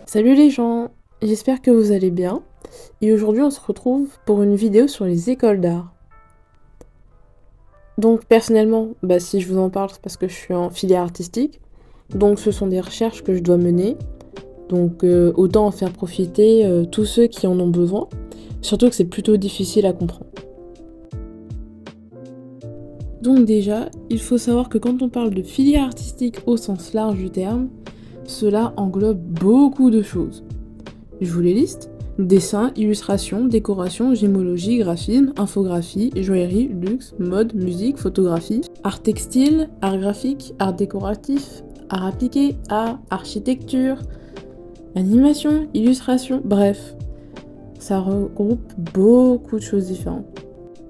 Salut les gens, j'espère que vous allez bien. Et aujourd'hui on se retrouve pour une vidéo sur les écoles d'art. Donc personnellement, si je vous en parle c'est parce que je suis en filière artistique. Donc ce sont des recherches que je dois mener. Donc autant en faire profiter tous ceux qui en ont besoin. Surtout que c'est plutôt difficile à comprendre. Donc déjà, il faut savoir que quand on parle de filière artistique au sens large du terme, cela englobe beaucoup de choses. Je vous les liste. Dessin, illustration, décoration, gémologie, graphisme, infographie, joaillerie, luxe, mode, musique, photographie, art textile, art graphique, art décoratif, art appliqué, art, architecture, animation, illustration, bref. Ça regroupe beaucoup de choses différentes.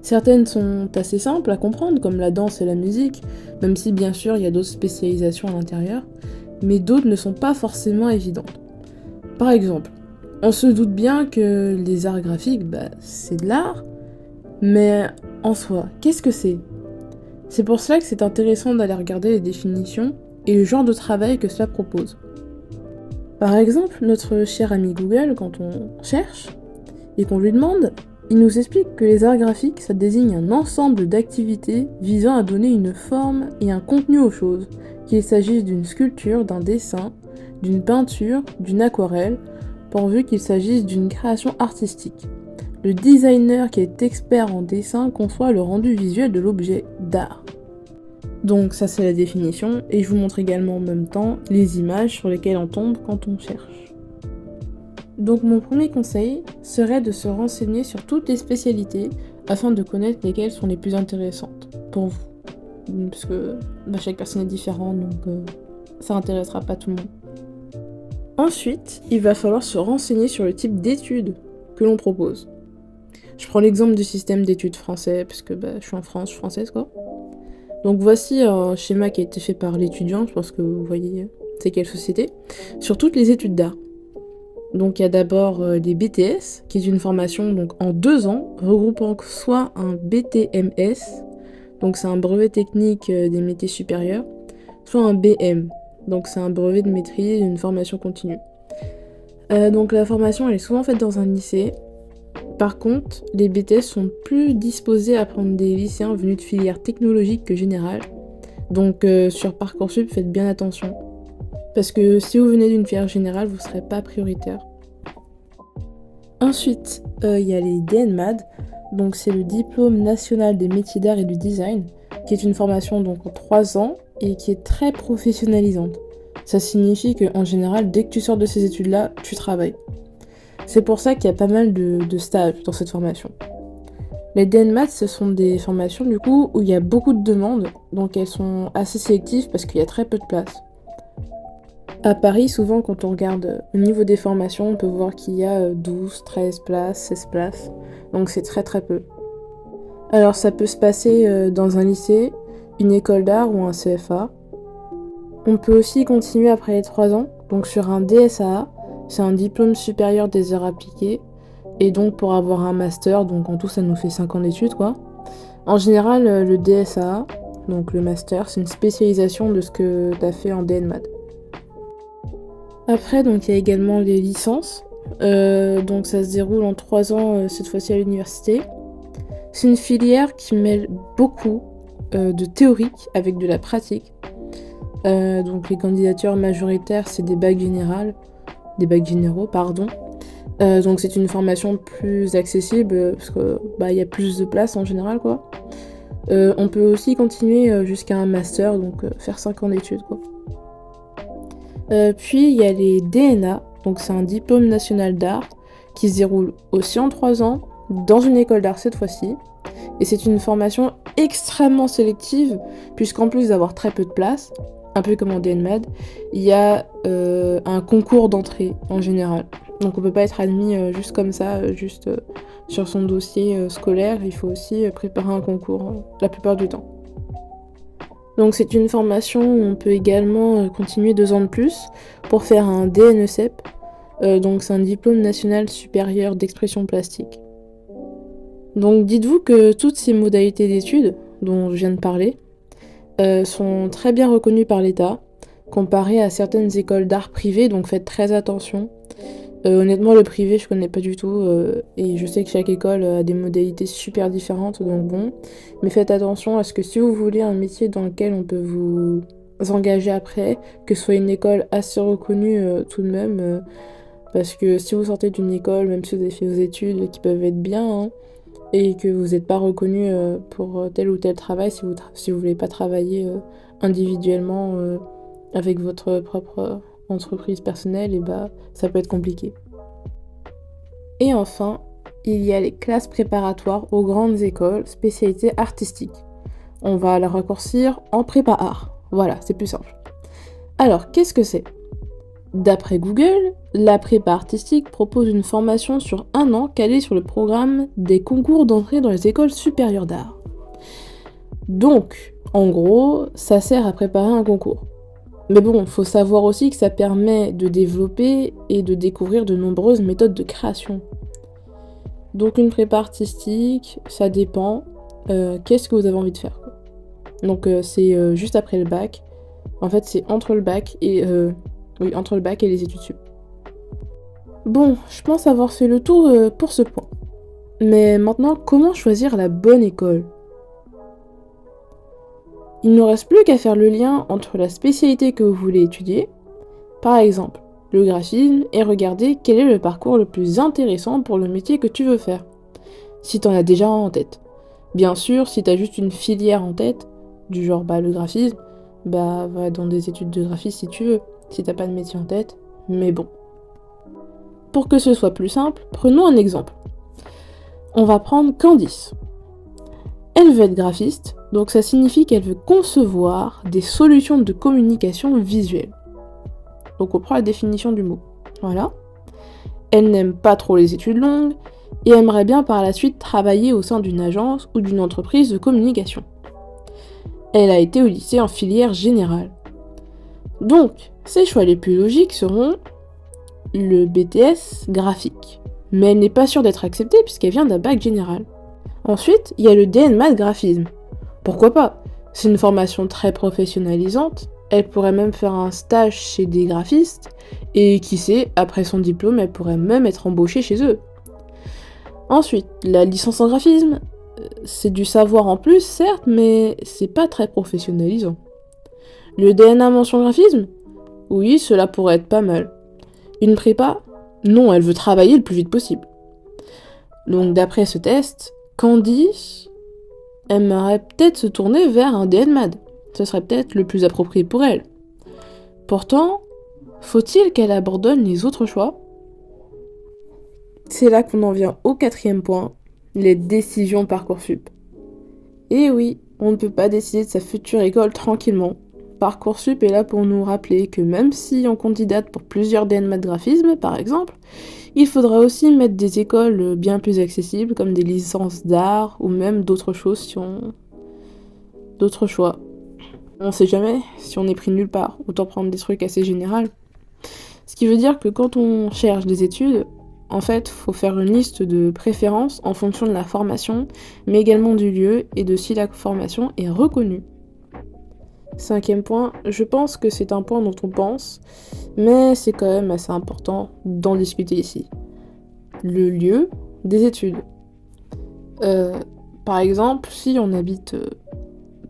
Certaines sont assez simples à comprendre, comme la danse et la musique, même si bien sûr il y a d'autres spécialisations à l'intérieur, mais d'autres ne sont pas forcément évidentes. Par exemple, on se doute bien que les arts graphiques, c'est de l'art, mais en soi, qu'est-ce que c'est ? C'est pour cela que c'est intéressant d'aller regarder les définitions et le genre de travail que cela propose. Par exemple, notre cher ami Google, quand on cherche et qu'on lui demande, il nous explique que les arts graphiques, ça désigne un ensemble d'activités visant à donner une forme et un contenu aux choses, qu'il s'agisse d'une sculpture, d'un dessin, d'une peinture, d'une aquarelle, pourvu qu'il s'agisse d'une création artistique. Le designer qui est expert en dessin conçoit le rendu visuel de l'objet d'art. Donc ça c'est la définition, et je vous montre également en même temps les images sur lesquelles on tombe quand on cherche. Donc mon premier conseil serait de se renseigner sur toutes les spécialités afin de connaître lesquelles sont les plus intéressantes pour vous. Parce que chaque personne est différente, donc ça intéressera pas tout le monde. Ensuite, il va falloir se renseigner sur le type d'études que l'on propose. Je prends l'exemple du système d'études français, parce que je suis en France, je suis française quoi. Donc voici un schéma qui a été fait par l'étudiant, je pense que vous voyez c'est quelle société, sur toutes les études d'art. Donc il y a d'abord les BTS, qui est une formation donc en 2 ans, regroupant soit un BTMS, donc c'est un brevet technique des métiers supérieurs, soit un BM, donc c'est un brevet de maîtrise, une formation continue. Donc la formation elle est souvent faite dans un lycée. Par contre, les BTS sont plus disposés à prendre des lycéens venus de filières technologiques que générales. Donc sur Parcoursup, faites bien attention. Parce que si vous venez d'une filière générale, vous ne serez pas prioritaire. Ensuite, il y a les DNMAD. Donc c'est le Diplôme National des Métiers d'Art et du Design, qui est une formation donc en 3 ans et qui est très professionnalisante. Ça signifie qu'en général, dès que tu sors de ces études-là, tu travailles. C'est pour ça qu'il y a pas mal de stages dans cette formation. Les DNMAT, ce sont des formations du coup où il y a beaucoup de demandes, donc elles sont assez sélectives parce qu'il y a très peu de place. À Paris, souvent quand on regarde au niveau des formations, on peut voir qu'il y a 12, 13 places, 16 places, donc c'est très très peu. Alors ça peut se passer dans un lycée, une école d'art ou un CFA. On peut aussi continuer après les 3 ans, donc sur un DSAA, c'est un diplôme supérieur des arts appliqués, et donc pour avoir un master, donc en tout ça nous fait 5 ans d'études quoi. En général, le DSAA, donc le master, c'est une spécialisation de ce que tu as fait en DNMAD. Après, donc il y a également les licences, donc ça se déroule en 3 ans cette fois-ci à l'université. C'est une filière qui mêle beaucoup de théorique avec de la pratique. Donc les candidatures majoritaires, c'est des bacs généraux, pardon. Donc c'est une formation plus accessible parce que il y a plus de place en général quoi. On peut aussi continuer jusqu'à un master, donc faire 5 ans d'études quoi. Puis il y a les DNA, donc c'est un diplôme national d'art qui se déroule aussi en 3 ans dans une école d'art cette fois-ci. Et c'est une formation extrêmement sélective puisqu'en plus d'avoir très peu de place, un peu comme en DNMAD, il y a un concours d'entrée en général. Donc on peut pas être admis juste comme ça, juste sur son dossier scolaire, il faut aussi préparer un concours la plupart du temps. Donc c'est une formation où on peut également continuer 2 ans de plus pour faire un DNECEP, donc c'est un diplôme national supérieur d'expression plastique. Donc dites-vous que toutes ces modalités d'études dont je viens de parler sont très bien reconnues par l'État. comparé à certaines écoles d'art privées, donc faites très attention. Honnêtement, le privé, je connais pas du tout, et je sais que chaque école a des modalités super différentes, donc bon. Mais faites attention à ce que si vous voulez un métier dans lequel on peut vous engager après, que ce soit une école assez reconnue tout de même, parce que si vous sortez d'une école, même si vous avez fait vos études qui peuvent être bien, hein, et que vous n'êtes pas reconnu pour tel ou tel travail, si vous voulez pas travailler individuellement avec votre propre entreprise personnelle, et bah ça peut être compliqué. Et enfin, il y a les classes préparatoires aux grandes écoles, spécialité artistique. On va la raccourcir en prépa art. Voilà, c'est plus simple. Alors, qu'est-ce que c'est ? D'après Google, la prépa artistique propose une formation sur 1 an calée sur le programme des concours d'entrée dans les écoles supérieures d'art. Donc, en gros, ça sert à préparer un concours. Mais bon, faut savoir aussi que ça permet de développer et de découvrir de nombreuses méthodes de création. Donc une prépa artistique, ça dépend. Qu'est-ce que vous avez envie de faire, quoi. Donc c'est juste après le bac. En fait, c'est entre le bac et entre le bac et les études sup. Bon, je pense avoir fait le tour pour ce point. Mais maintenant, comment choisir la bonne école ? Il ne reste plus qu'à faire le lien entre la spécialité que vous voulez étudier, par exemple le graphisme, et regarder quel est le parcours le plus intéressant pour le métier que tu veux faire, si t'en as déjà un en tête. Bien sûr, si t'as juste une filière en tête, du genre le graphisme, va dans des études de graphisme si tu veux, si t'as pas de métier en tête, mais bon. Pour que ce soit plus simple, prenons un exemple. On va prendre Candice. Elle veut être graphiste, donc ça signifie qu'elle veut concevoir des solutions de communication visuelle. Donc on prend la définition du mot. Voilà. Elle n'aime pas trop les études longues et aimerait bien par la suite travailler au sein d'une agence ou d'une entreprise de communication. Elle a été au lycée en filière générale. Donc, ses choix les plus logiques seront le BTS graphique. Mais elle n'est pas sûre d'être acceptée puisqu'elle vient d'un bac général. Ensuite, il y a le DN Math graphisme. Pourquoi pas ? C'est une formation très professionnalisante. Elle pourrait même faire un stage chez des graphistes. Et qui sait, après son diplôme, elle pourrait même être embauchée chez eux. Ensuite, la licence en graphisme. C'est du savoir en plus, certes, mais c'est pas très professionnalisant. Le DNA mention graphisme ? Oui, cela pourrait être pas mal. Une prépa ? Non, elle veut travailler le plus vite possible. Donc d'après ce test, Candice aimerait peut-être se tourner vers un DN Math. Ce serait peut-être le plus approprié pour elle. Pourtant, faut-il qu'elle abandonne les autres choix ? C'est là qu'on en vient au 4e point, les décisions Parcoursup. Et oui, on ne peut pas décider de sa future école tranquillement. Parcoursup est là pour nous rappeler que même si on candidate pour plusieurs DN Math graphisme, par exemple, il faudra aussi mettre des écoles bien plus accessibles, comme des licences d'art, ou même d'autres choses si on... d'autres choix. On sait jamais, si on est pris nulle part, autant prendre des trucs assez généraux. Ce qui veut dire que quand on cherche des études, en fait, faut faire une liste de préférences en fonction de la formation, mais également du lieu et de si la formation est reconnue. 5e point, je pense que c'est un point dont on pense, mais c'est quand même assez important d'en discuter ici. Le lieu des études. Par exemple, si on habite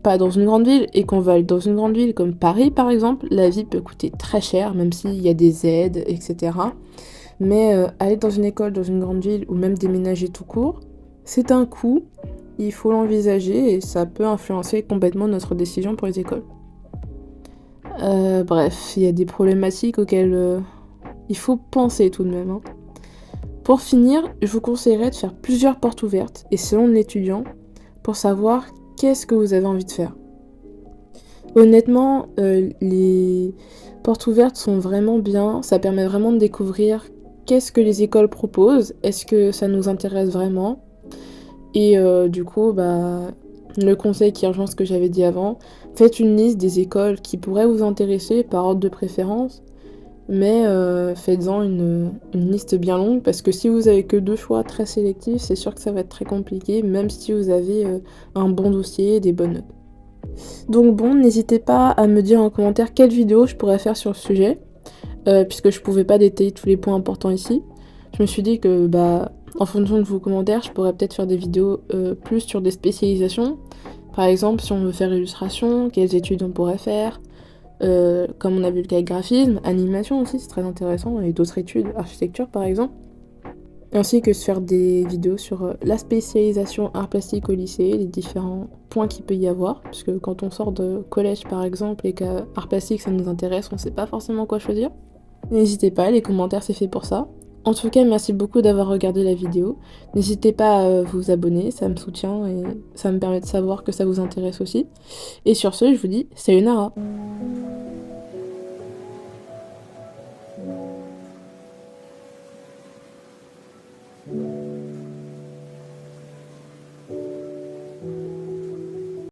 pas dans une grande ville et qu'on va aller dans une grande ville comme Paris par exemple, la vie peut coûter très cher, même s'il y a des aides, etc. Mais aller dans une école dans une grande ville ou même déménager tout court, c'est un coût, il faut l'envisager et ça peut influencer complètement notre décision pour les écoles. Bref, il y a des problématiques auxquelles il faut penser tout de même, hein. Pour finir, je vous conseillerais de faire plusieurs portes ouvertes et selon l'étudiant pour savoir qu'est-ce que vous avez envie de faire. Honnêtement, les portes ouvertes sont vraiment bien, ça permet vraiment de découvrir qu'est-ce que les écoles proposent, est-ce que ça nous intéresse vraiment ? Et du coup, le conseil qui rejoint ce que j'avais dit avant, faites une liste des écoles qui pourraient vous intéresser par ordre de préférence, mais faites-en une liste bien longue, parce que si vous avez que 2 choix très sélectifs, c'est sûr que ça va être très compliqué, même si vous avez un bon dossier et des bonnes notes. Donc bon, n'hésitez pas à me dire en commentaire quelle vidéo je pourrais faire sur le sujet, puisque je pouvais pas détailler tous les points importants ici. Je me suis dit que en fonction de vos commentaires, je pourrais peut-être faire des vidéos plus sur des spécialisations. Par exemple, si on veut faire illustration, quelles études on pourrait faire, comme on a vu le cas avec graphisme, animation aussi, c'est très intéressant, et d'autres études, architecture par exemple. Ainsi que se faire des vidéos sur la spécialisation art plastique au lycée, les différents points qu'il peut y avoir, parce que quand on sort de collège par exemple et qu'art plastique ça nous intéresse, on sait pas forcément quoi choisir. N'hésitez pas, les commentaires c'est fait pour ça. En tout cas, merci beaucoup d'avoir regardé la vidéo. N'hésitez pas à vous abonner, ça me soutient et ça me permet de savoir que ça vous intéresse aussi. Et sur ce, je vous dis sayonara.